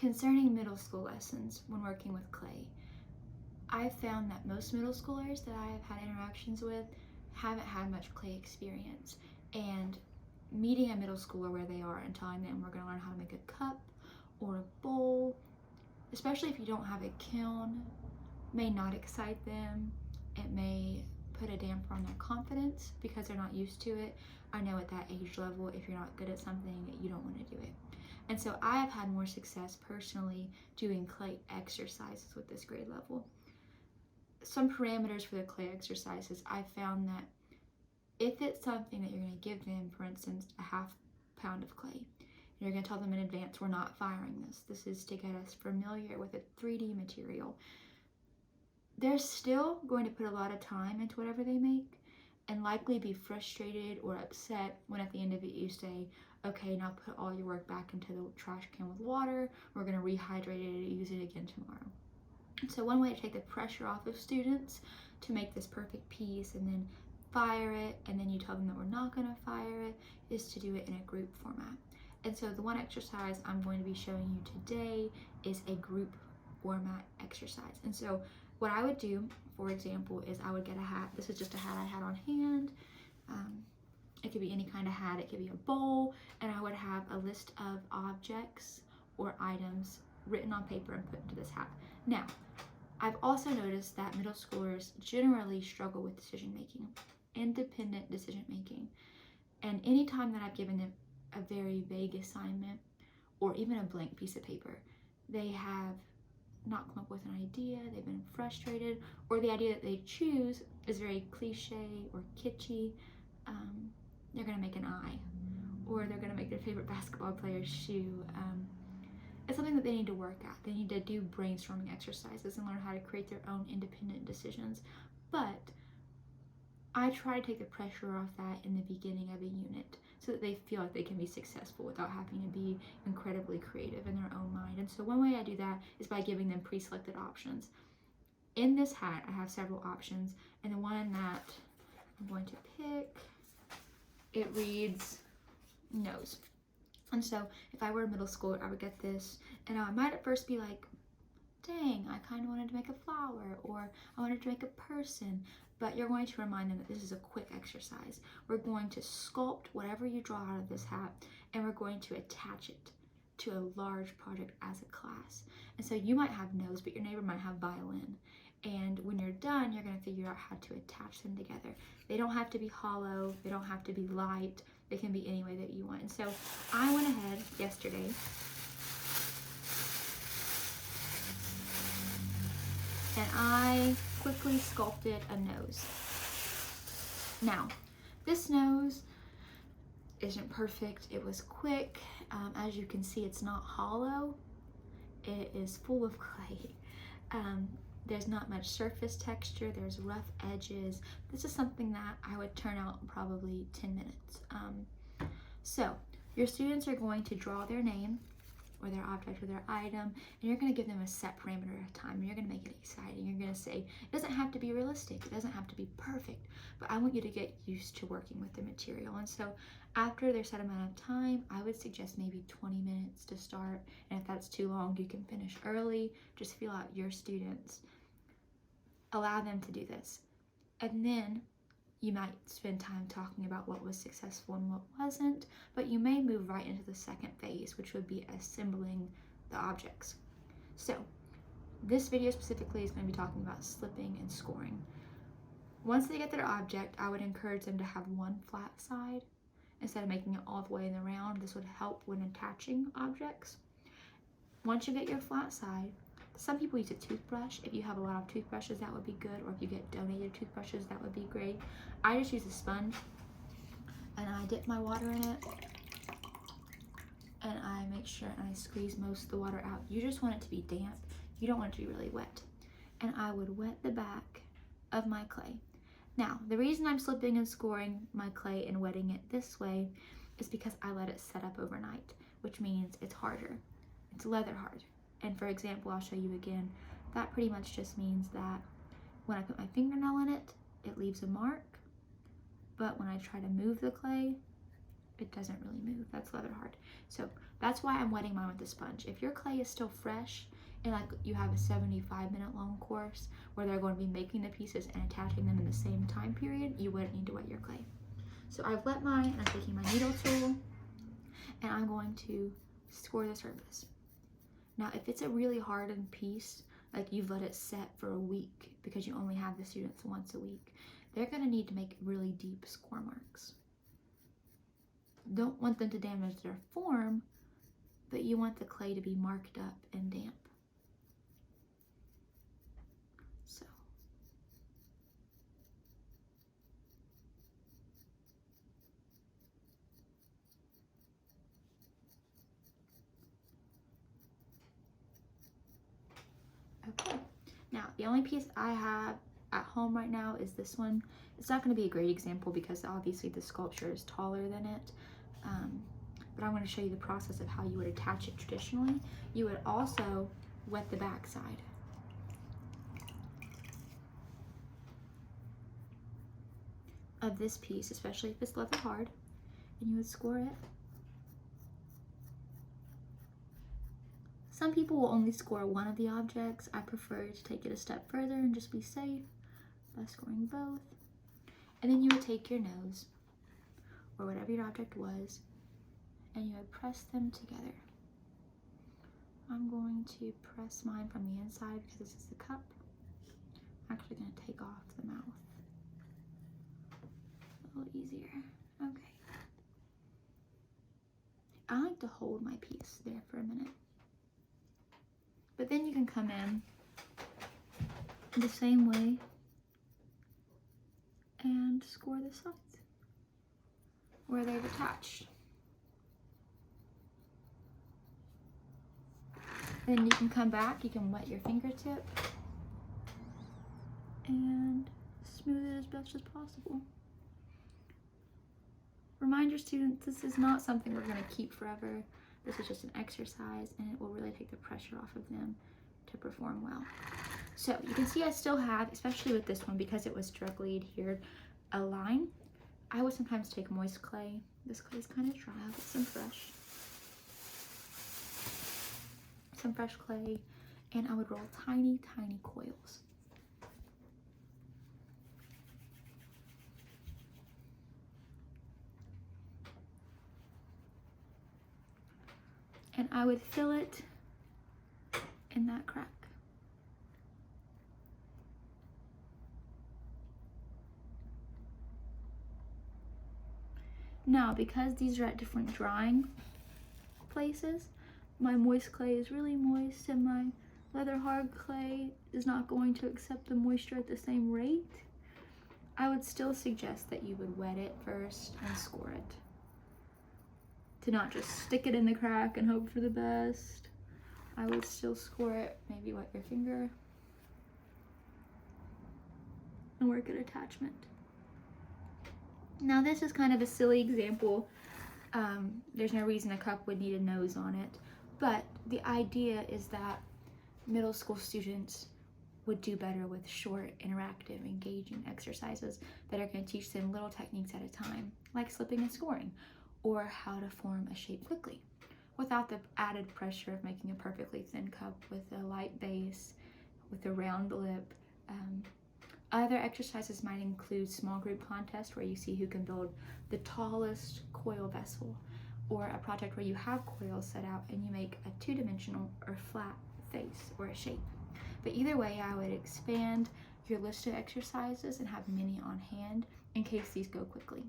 Concerning middle school lessons when working with clay, I've found that most middle schoolers that I have had interactions with haven't had much clay experience. And meeting a middle schooler where they are and telling them we're going to learn how to make a cup or a bowl, especially if you don't have a kiln, may not excite them. It may put a damper on their confidence because they're not used to it. I know at that age level, if you're not good at something, you don't want to do it. And so I have had more success personally doing clay exercises with this grade level. Some parameters for the clay exercises, I found that if it's something that you're going to give them, for instance, a half pound of clay, you're going to tell them in advance, we're not firing this. This is to get us familiar with a 3D material. They're still going to put a lot of time into whatever they make and likely be frustrated or upset when at the end of it you say, okay, now put all your work back into the trash can with water. We're going to rehydrate it and use it again tomorrow. So one way to take the pressure off of students to make this perfect piece and then fire it, and then you tell them that we're not going to fire it, is to do it in a group format. And so the one exercise I'm going to be showing you today is a group format exercise. And so what I would do, for example, is I would get a hat. This is just a hat I had on hand. It could be any kind of hat. It could be a bowl. And I would have a list of objects or items written on paper and put into this hat. Now, I've also noticed that middle schoolers generally struggle with decision making, independent decision making. And anytime that I've given them a very vague assignment or even a blank piece of paper, they have not come up with an idea, they've been frustrated, or the idea that they choose is very cliche or kitschy. They're gonna make an eye, or they're gonna make their favorite basketball player's shoe. It's something that they need to work at. They need to do brainstorming exercises and learn how to create their own independent decisions. But I try to take the pressure off that in the beginning of a unit so that they feel like they can be successful without having to be incredibly creative in their own mind. And so one way I do that is by giving them pre-selected options. In this hat, I have several options, and the one that I'm going to pick, it reads nose. And so if I were a middle schooler, I would get this, and I might at first be like, dang, I kind of wanted to make a flower, or I wanted to make a person. But you're going to remind them that this is a quick exercise. We're going to sculpt whatever you draw out of this hat, and we're going to attach it to a large project as a class. And so you might have nose, but your neighbor might have violin. And when you're done, you're going to figure out how to attach them together. They don't have to be hollow. They don't have to be light. They can be any way that you want. And so I went ahead yesterday and I quickly sculpted a nose. Now, this nose isn't perfect. It was quick. As you can see, it's not hollow. It is full of clay. There's not much surface texture. There's rough edges. This is something that I would turn out in probably 10 minutes. So your students are going to draw their name or their object or their item, and you're going to give them a set parameter at a time, and you're going to make it exciting. You're going to say, it doesn't have to be realistic, it doesn't have to be perfect, but I want you to get used to working with the material. And so after their set amount of time, I would suggest maybe 20 minutes to start, and if that's too long, you can finish early. Just feel out your students. Allow them to do this. And then you might spend time talking about what was successful and what wasn't, but you may move right into the second phase, which would be assembling the objects. So this video specifically is going to be talking about slipping and scoring. Once they get their object, I would encourage them to have one flat side instead of making it all the way in the round. This would help when attaching objects. Once you get your flat side, some people use a toothbrush. If you have a lot of toothbrushes, that would be good, or if you get donated toothbrushes, that would be great. I just use a sponge, and I dip my water in it, and I make sure and I squeeze most of the water out. You just want it to be damp. You don't want it to be really wet. And I would wet the back of my clay. Now, the reason I'm slipping and scoring my clay and wetting it this way is because I let it set up overnight, which means it's harder. It's leather hard. And for example, I'll show you again, that pretty much just means that when I put my fingernail in it, it leaves a mark. But when I try to move the clay, it doesn't really move. That's leather hard. So that's why I'm wetting mine with a sponge. If your clay is still fresh and like you have a 75-minute long course where they're going to be making the pieces and attaching them in the same time period, you wouldn't need to wet your clay. So I've wet mine, and I'm taking my needle tool and I'm going to score the surface. Now, if it's a really hardened piece, like you've let it set for a week because you only have the students once a week, they're going to need to make really deep score marks. Don't want them to damage their form, but you want the clay to be marked up and damp. So. Okay, now the only piece I have at home right now is this one. It's not going to be a great example because obviously the sculpture is taller than it, but I'm going to show you the process of how you would attach it traditionally. You would also wet the back side. Of this piece, especially if it's leather hard, and you would score it. Some people will only score one of the objects. I prefer to take it a step further and just be safe by scoring both. And then you would take your nose, or whatever your object was, and you would press them together. I'm going to press mine from the inside because this is the cup. I'm actually going to take off the mouth. A little easier. Okay. I like to hold my piece there for a minute. But then you can come in the same way and score the sides where they've attached. Then you can come back, you can wet your fingertip and smooth it as best as possible. Remind your students this is not something we're going to keep forever. This is just an exercise, and it will really take the pressure off of them to perform well. So you can see I still have, especially with this one because it was directly adhered, a line. I would sometimes take moist clay. This clay is kind of dry. I'll get some fresh clay, and I would roll tiny, tiny coils. And I would fill it in that crack. Now, because these are at different drying places, my moist clay is really moist and my leather hard clay is not going to accept the moisture at the same rate. I would still suggest that you would wet it first and score it. To not just stick it in the crack and hope for the best. I would still score it, maybe wet your finger, and work at attachment. Now this is kind of a silly example. There's no reason a cup would need a nose on it, but the idea is that middle school students would do better with short, interactive, engaging exercises that are going to teach them little techniques at a time, like slipping and scoring, or how to form a shape quickly, without the added pressure of making a perfectly thin cup with a light base, with a round lip. Other exercises might include small group contests where you see who can build the tallest coil vessel, or a project where you have coils set out and you make a two-dimensional or flat face or a shape. But either way, I would expand your list of exercises and have many on hand in case these go quickly.